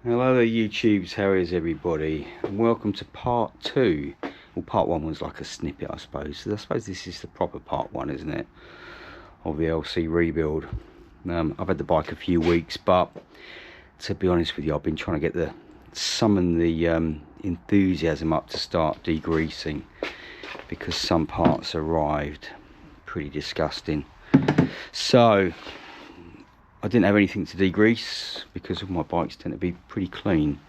Hello there YouTubes, how is everybody? And welcome to part 2. Well, part 1 was like a snippet, I suppose. So I suppose this is the proper part 1, isn't it? Of the LC rebuild. I've had the bike a few weeks, but to be honest with you, I've been trying to get summon the enthusiasm up to start degreasing, because some parts arrived pretty disgusting. So I didn't have anything to degrease because all my bikes tend to be pretty clean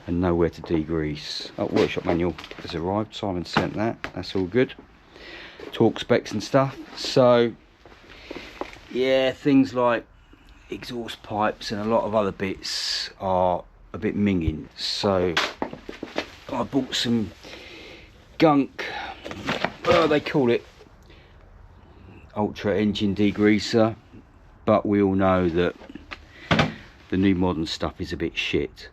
and nowhere to degrease. Oh, workshop manual has arrived. Simon sent that. That's all good. Torque specs and stuff. So yeah, things like exhaust pipes and a lot of other bits are a bit minging. So I bought some gunk. They call it ultra engine degreaser. But we all know that the new modern stuff is a bit shit.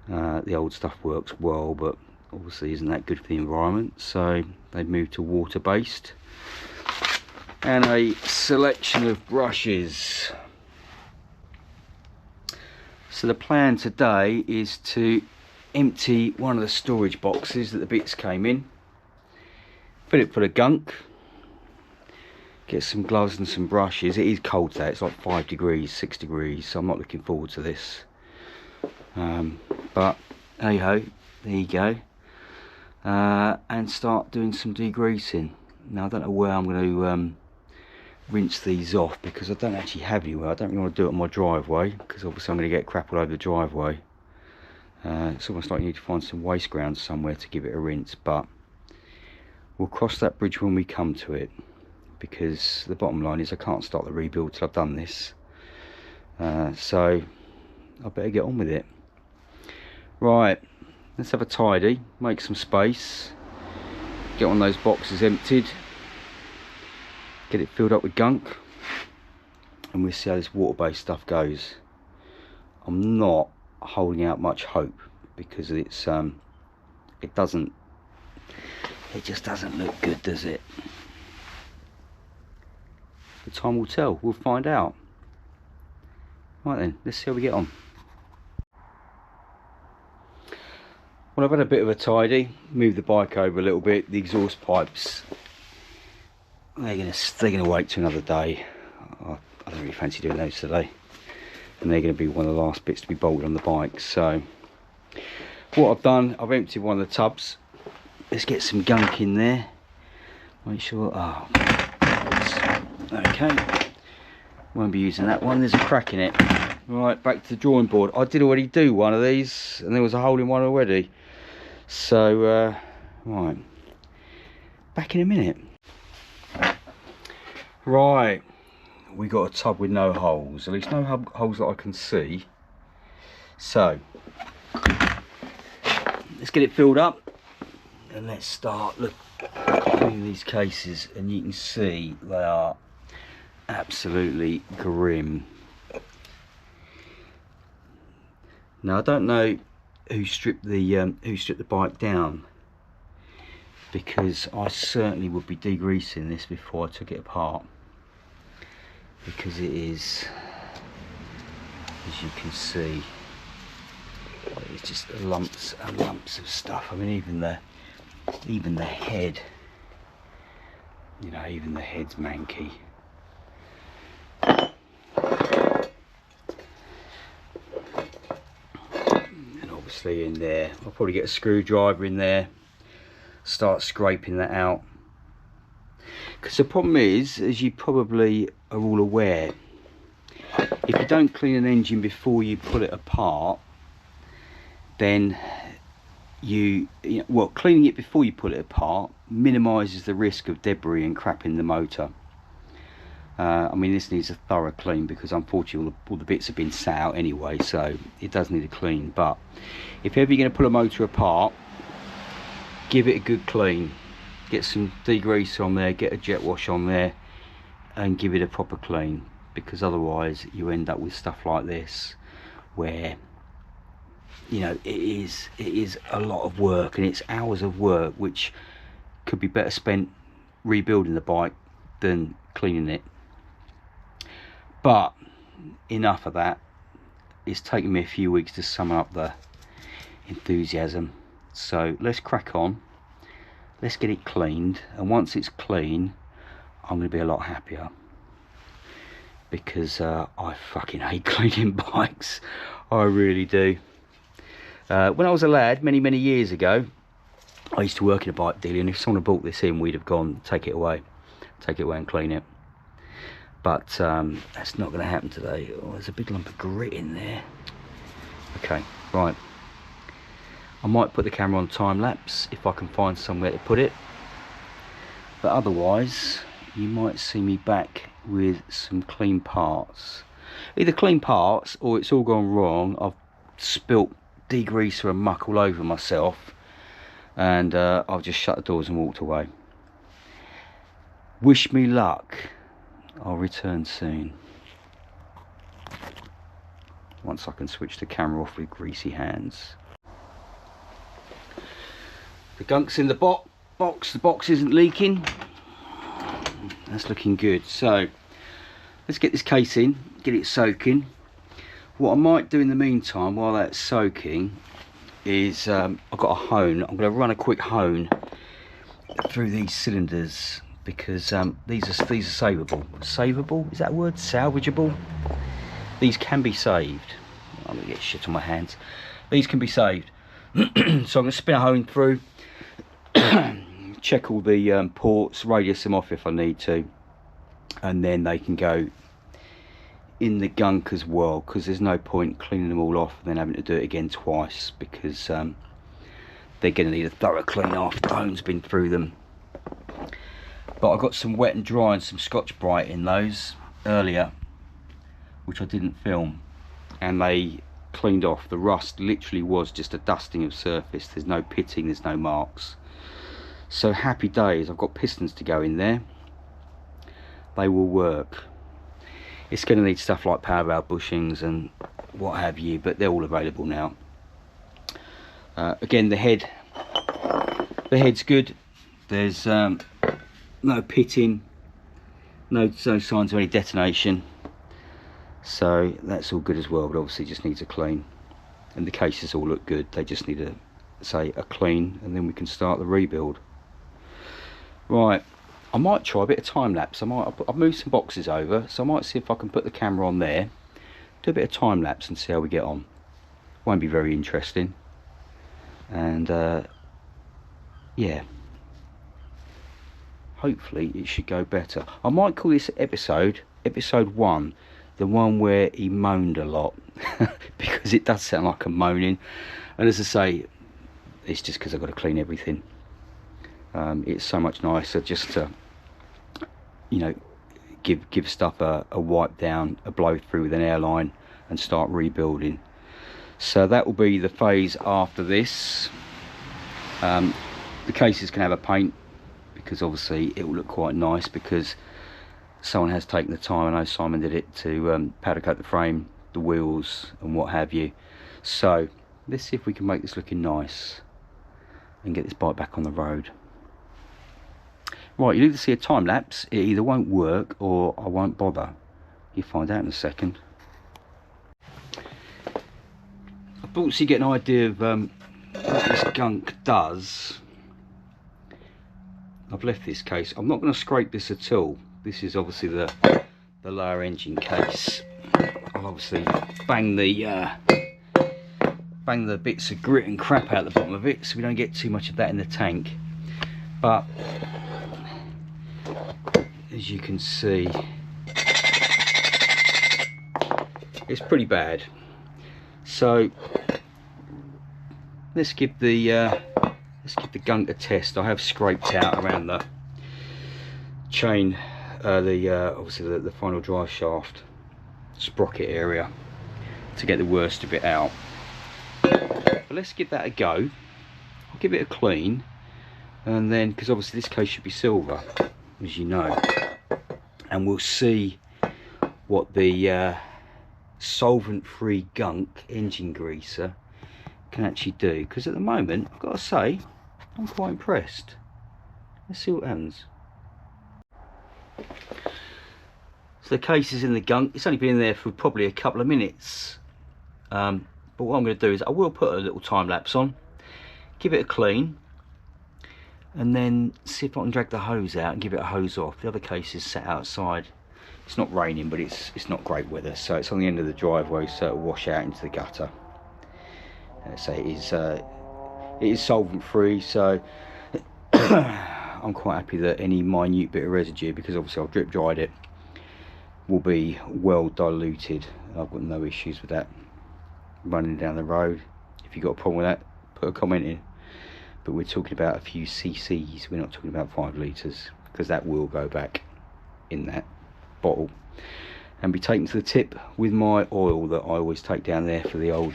The old stuff works well, but obviously isn't that good for the environment. So they've moved to water-based. And a selection of brushes. So the plan today is to empty one of the storage boxes that the bits came in. Fill it full of gunk. Get some gloves and some brushes. It is cold today, it's like 5 degrees, 6 degrees, so I'm not looking forward to this. But hey ho, there you go. And start doing some degreasing. Now I don't know where I'm going to rinse these off, because I don't actually have anywhere. I don't really want to do it on my driveway, because obviously I'm going to get crap all over the driveway. It's almost like you need to find some waste ground somewhere to give it a rinse, but we'll cross that bridge when we come to it. Because the bottom line is I can't start the rebuild till I've done this, so I better get on with it. Right, let's have a tidy, make some space, get one of those boxes emptied, get it filled up with gunk, and we'll see how this water-based stuff goes. I'm not holding out much hope, because it just doesn't look good, does it? The time will tell, we'll find out. Right then, let's see how we get on. Well, I've had a bit of a tidy, moved the bike over a little bit. The exhaust pipes, they're gonna wait till another day. I don't really fancy doing those today, and they're gonna be one of the last bits to be bolted on the bike. So what I've done, I've emptied one of the tubs. Let's get some gunk in there. Make sure, okay, won't be using that one, there's a crack in it. Right, back to the drawing board. I did already do one of these and there was a hole in one already, so right, back in a minute. Right, we got a tub with no holes, at least no holes that I can see. So let's get it filled up and let's start cleaning these cases, and you can see they are absolutely grim. Now I don't know who stripped the bike down, because I certainly would be degreasing this before I took it apart, because it is, as you can see, it's just lumps and lumps of stuff. I mean, even the head, you know, even the head's manky. And obviously in there, I'll probably get a screwdriver in there, start scraping that out. Because the problem is, as you probably are all aware, if you don't clean an engine before you pull it apart, then cleaning it before you pull it apart minimises the risk of debris and crap in the motor. I mean, this needs a thorough clean, because unfortunately all the bits have been sat out anyway, so it does need a clean. But if ever you're going to pull a motor apart, give it a good clean. Get some degreaser on there, get a jet wash on there, and give it a proper clean, because otherwise you end up with stuff like this, where, you know, it is a lot of work, and it's hours of work which could be better spent rebuilding the bike than cleaning it. But enough of that. it's taken me a few weeks to sum up the enthusiasm. So let's crack on, let's get it cleaned, and once it's clean I'm going to be a lot happier, because I fucking hate cleaning bikes. I really do. When I was a lad many years ago, I used to work in a bike dealer, and if someone had bought this in, we'd have gone, take it away and clean it. But that's not going to happen today. Oh, there's a big lump of grit in there. Okay, right. I might put the camera on time lapse if I can find somewhere to put it. But otherwise, you might see me back with some clean parts. Either clean parts or it's all gone wrong. I've spilt degreaser and muck all over myself, and I've just shut the doors and walked away. Wish me luck. I'll return soon, once I can switch the camera off with greasy hands. The gunk's in the box, the box isn't leaking. That's looking good. So let's get this case in, get it soaking. What I might do in the meantime while that's soaking is I've got a hone. I'm going to run a quick hone through these cylinders, because these are savable. Savable, is that a word? Salvageable. These can be saved. I'm going to get shit on my hands. These can be saved. So I'm going to spin a hone through, check all the ports, radius them off if I need to, and then they can go in the gunk as well, because there's no point cleaning them all off and then having to do it again twice, because they're going to need a thorough clean after the hone's been through them. But I got some wet and dry and some Scotch-Brite in those earlier, which I didn't film, and they cleaned off. The rust literally was just a dusting of surface. There's no pitting, there's no marks. So happy days. I've got pistons to go in there. They will work. It's going to need stuff like power valve bushings and what have you, but they're all available now. Again, the head's good. There's no pitting, no signs of any detonation, so that's all good as well. But obviously just needs a clean, and the cases all look good. They just need a clean, and then we can start the rebuild. Right, I might try a bit of time lapse. I've moved some boxes over, so I might see if I can put the camera on there, do a bit of time lapse and see how we get on. Won't be very interesting, and yeah, hopefully it should go better. I might call this episode 1, the one where he moaned a lot, because it does sound like I'm moaning, and as I say, it's just because I've got to clean everything. It's so much nicer just to, you know, give stuff a wipe down, a blow through with an airline, and start rebuilding. So that will be the phase after this. The cases can have a paint, because obviously it will look quite nice, because someone has taken the time. I know Simon did it, to powder coat the frame, the wheels and what have you. So let's see if we can make this looking nice and get this bike back on the road. Right, you'll either see a time lapse, it either won't work or I won't bother. You'll find out in a second. I thought so you get an idea of what this gunk does. I've left this case. I'm not going to scrape this at all. This is obviously the lower engine case. I'll obviously bang the bits of grit and crap out the bottom of it, so we don't get too much of that in the tank. But as you can see, it's pretty bad. So let's give the gunk a test. I have scraped out around the chain, obviously the final drive shaft sprocket area, to get the worst of it out. But let's give that a go. I'll give it a clean, and then, because obviously this case should be silver, as you know, and we'll see what the solvent-free gunk engine greaser can actually do. Because at the moment, I've got to say, I'm quite impressed. Let's see what happens. So the case is in the gunk. It's only been in there for probably a couple of minutes. But what I'm going to do is I will put a little time lapse on, give it a clean, and then see if I can drag the hose out and give it a hose off. The other case is sat outside. It's not raining, but it's not great weather, so it's on the end of the driveway, so it'll wash out into the gutter. So it is solvent free, so I'm quite happy that any minute bit of residue, because obviously I've drip dried it, will be well diluted. I've got no issues with that running down the road. If you've got a problem with that, put a comment in. But we're talking about a few cc's, we're not talking about 5 litres, because that will go back in that bottle and be taken to the tip with my oil that I always take down there for the old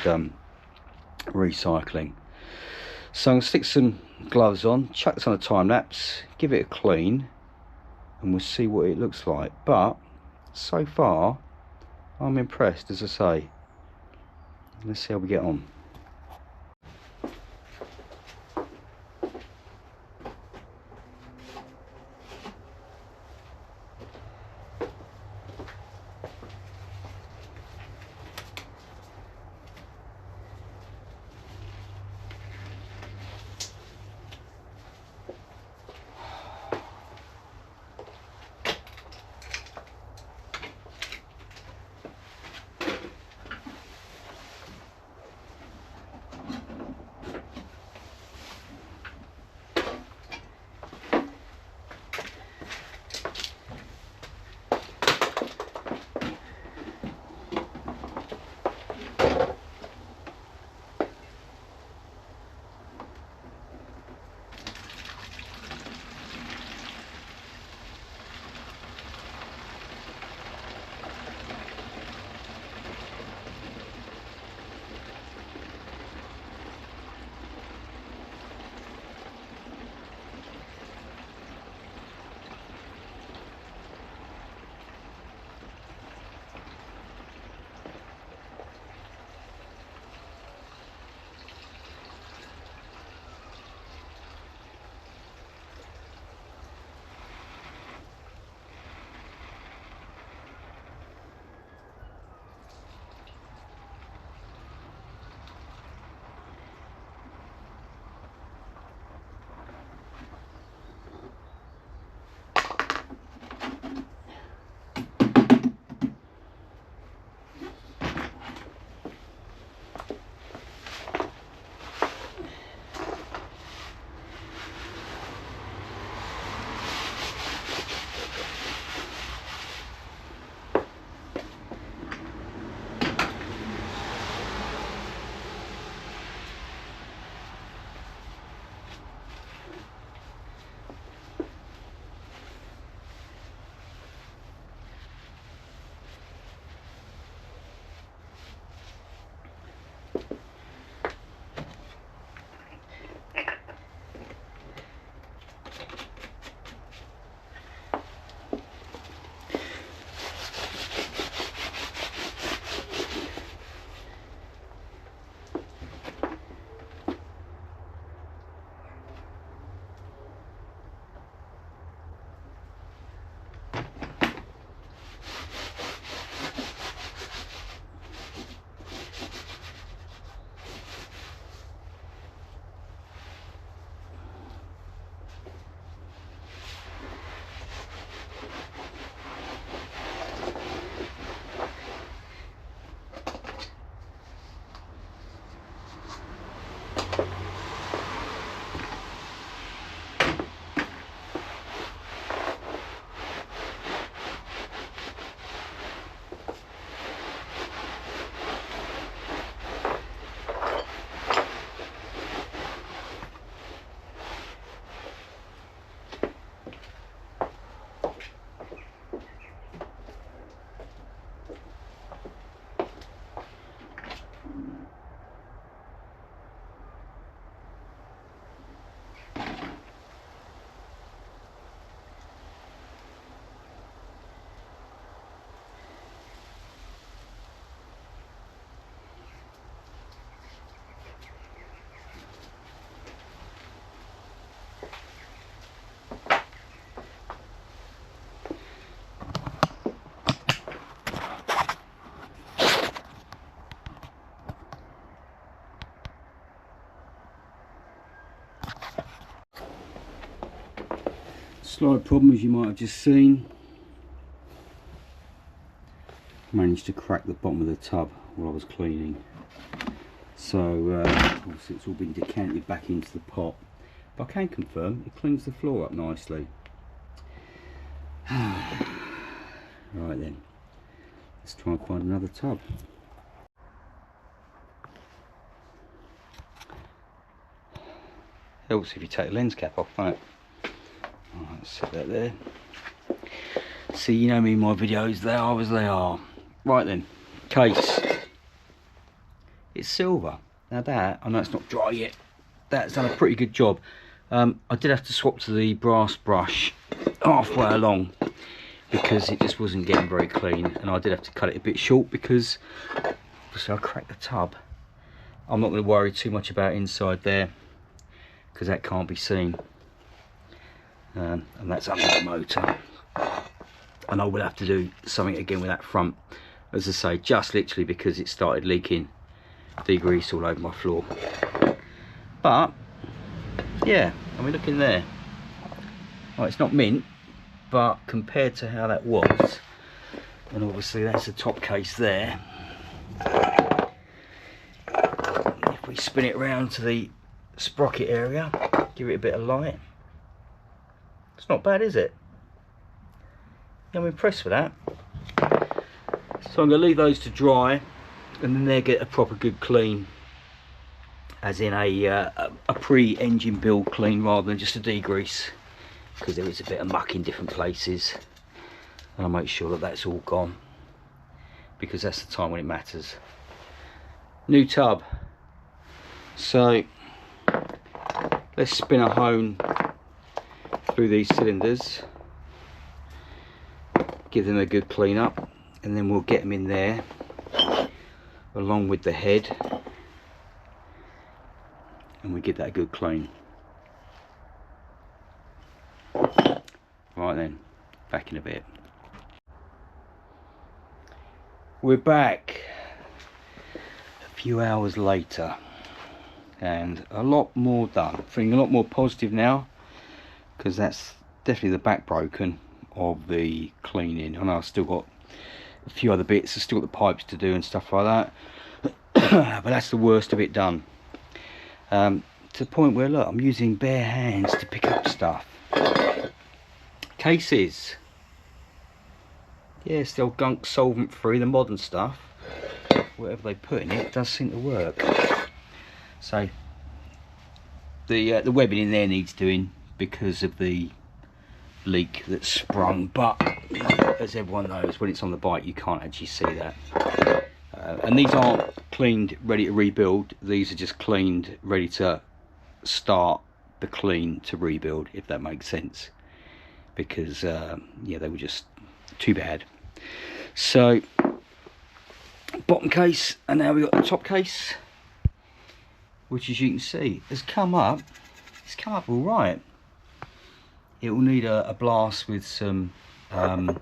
recycling. So I'm going to stick some gloves on, chuck this on a time lapse, give it a clean, and we'll see what it looks like. But so far I'm impressed, as I say. Let's see how we get on. Slight problem, as you might have just seen. Managed to crack the bottom of the tub while I was cleaning. So obviously it's all been decanted back into the pot. But I can confirm it cleans the floor up nicely. Right then, let's try and find another tub. Helps if you take the lens cap off, right? Alright, let's set that there. See, you know me, my videos, they are as they are. Right then, case. It's silver. Now that, I know it's not dry yet, that's done a pretty good job. I did have to swap to the brass brush halfway along because it just wasn't getting very clean, and I did have to cut it a bit short because obviously I cracked the tub. I'm not going to worry too much about inside there because that can't be seen, and that's under the motor, and I will have to do something again with that front, as I say, just literally because it started leaking degrease all over my floor. But yeah, I mean, look in there. Oh, it's not mint, but compared to how that was, and obviously that's the top case there, if we spin it around to the sprocket area, give it a bit of light, it's not bad, is it? I'm impressed with that. So I'm going to leave those to dry, and then they'll get a proper good clean, as in a pre-engine build clean rather than just a degrease, because there is a bit of muck in different places, and I'll make sure that that's all gone, because that's the time when it matters. New tub. So let's spin a hone through these cylinders, give them a good clean up, and then we'll get them in there along with the head, and we give that a good clean. Right then, back in a bit. We're back a few hours later, and a lot more done. Feeling a lot more positive now, because that's definitely the back broken of the cleaning. I know I've still got a few other bits, I've still got the pipes to do and stuff like that, but that's the worst of it done. To the point where, look, I'm using bare hands to pick up stuff. Cases, yeah, still gunk solvent free, the modern stuff, whatever they put in it does seem to work. So the webbing in there needs doing because of the leak that sprung, but as everyone knows, when it's on the bike you can't actually see that. And these aren't cleaned ready to rebuild, these are just cleaned ready to start the clean to rebuild, if that makes sense, because yeah, they were just too bad. So bottom case, and now we've got the top case, which, as you can see, has come up. It's come up all right. It will need a blast with some carb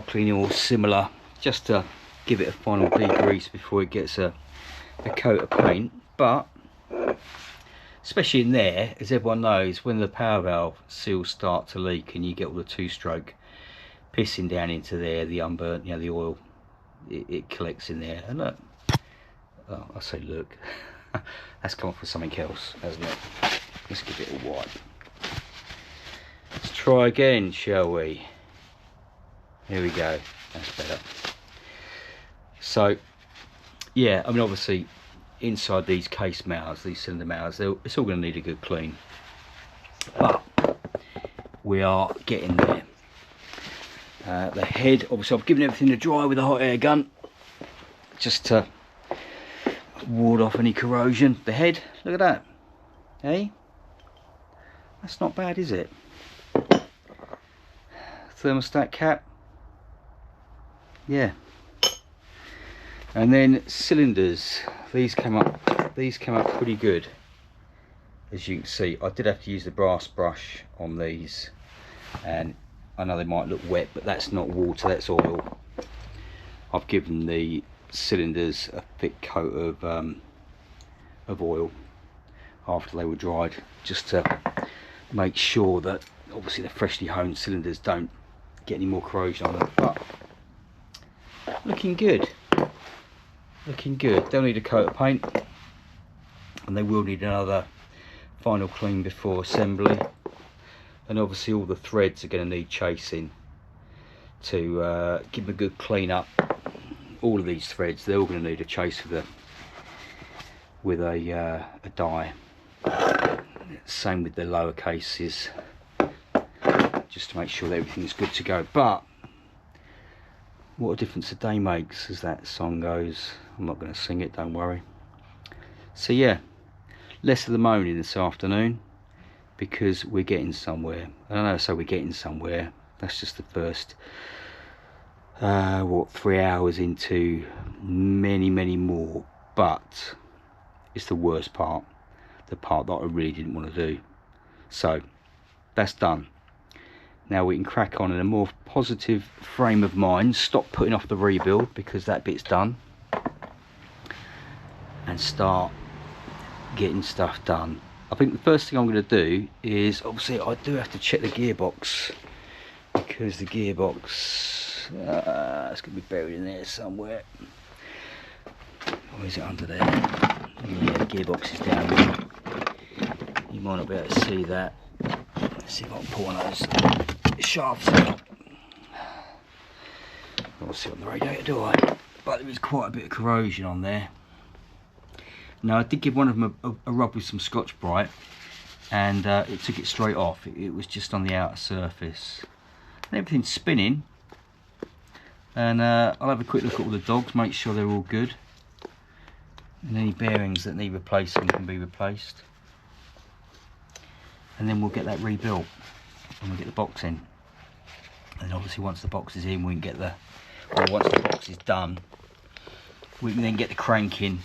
cleaning or similar, just to give it a final degrease before it gets a coat of paint. But especially in there, as everyone knows, when the power valve seals start to leak and you get all the two-stroke pissing down into there, the unburnt, you know, the oil, it collects in there. And look, oh, I say look, that's come off with something else, hasn't it? Let's give it a wipe. Let's try again, shall we? Here we go, that's better. So yeah, I mean, obviously inside these case mouths, these cylinder mouths, it's all going to need a good clean, but we are getting there. The head, obviously I've given everything to dry with a hot air gun just to ward off any corrosion. The head, look at that, hey, that's not bad, is it? Thermostat cap, yeah. And then cylinders, these came up pretty good, as you can see. I did have to use the brass brush on these, and I know they might look wet, but that's not water, that's oil. I've given the cylinders a thick coat of oil after they were dried, just to make sure that obviously the freshly honed cylinders don't get any more corrosion on them, but looking good, looking good. They'll need a coat of paint, and they will need another final clean before assembly, and obviously all the threads are going to need chasing to give them a good clean up. All of these threads, they're all going to need a chase with a dye. Same with the lower cases, just to make sure that everything is good to go. But what a difference a day makes, as that song goes. I'm not going to sing it, don't worry. So yeah, less of the moaning this afternoon, because we're getting somewhere. I don't know, so we're getting somewhere. That's just the first what, 3 hours into many more, but it's the worst part, the part that I really didn't want to do. So that's done. Now we can crack on in a more positive frame of mind, stop putting off the rebuild because that bit's done, and start getting stuff done. I think the first thing I'm going to do is, obviously I do have to check the gearbox, because the gearbox it's going to be buried in there somewhere. Or is it under there? Yeah, the gearbox is down there. You might not be able to see that. Let's see if I can pull one of those shafts out. I don't see it on the radiator, do I? But there is quite a bit of corrosion on there. Now I did give one of them a rub with some Scotch-Brite, and it took it straight off. It was just on the outer surface. And everything's spinning. And I'll have a quick look at all the dogs, make sure they're all good. And any bearings that need replacing can be replaced. And then we'll get that rebuilt, and we'll get the box in. And obviously once the box is in, we can get the, or once the box is done, we can then get the crank in,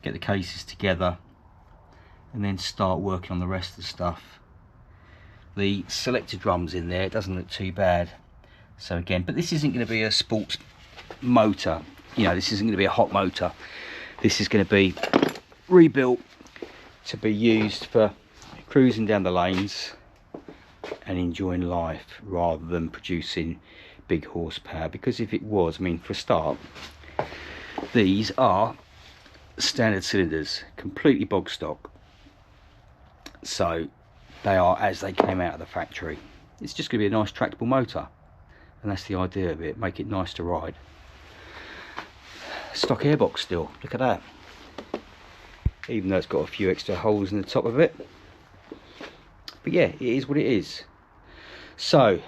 get the cases together, and then start working on the rest of the stuff. The selector drum's in there, it doesn't look too bad. So again, but this isn't going to be a sports motor, you know, this isn't going to be a hot motor. This is going to be rebuilt to be used for cruising down the lanes and enjoying life, rather than producing big horsepower. Because if it was, I mean, for a start, these are standard cylinders, completely bog stock, so they are as they came out of the factory. It's just going to be a nice tractable motor, and that's the idea of it, make it nice to ride. Stock airbox still, look at that, even though it's got a few extra holes in the top of it. But yeah, it is what it is. So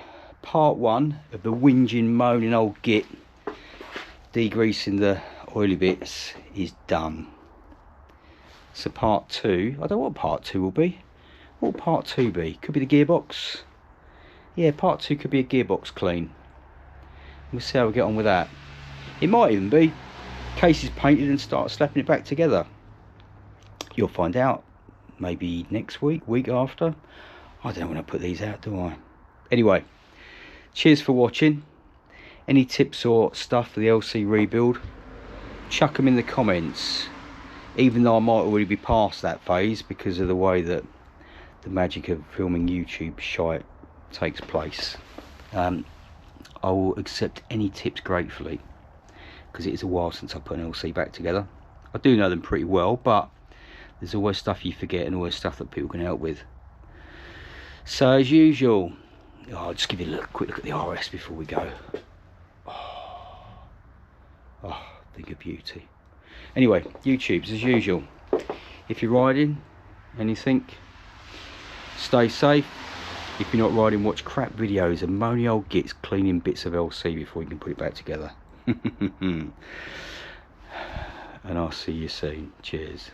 part one of the whinging, moaning old git degreasing the oily bits is done. So part two, I don't know what part two will be. What will part two be? Could be the gearbox. Yeah, part two could be a gearbox clean. We'll see how we get on with that. It might even be cases painted and start slapping it back together. You'll find out. Maybe next week, week after. I don't know when I put these out, do I? Anyway, cheers for watching. Any tips or stuff for the LC rebuild, chuck them in the comments, even though I might already be past that phase because of the way that the magic of filming YouTube shite takes place. I will accept any tips gratefully, because it is a while since I put an LC back together. I do know them pretty well, but there's always stuff you forget and always stuff that people can help with. So as usual, I'll just give you a quick look at the RS before we go. Oh, think of beauty. Anyway, YouTubes as usual. If you're riding anything, stay safe. If you're not riding, watch crap videos of moany old gits cleaning bits of LC before you can put it back together. And I'll see you soon. Cheers.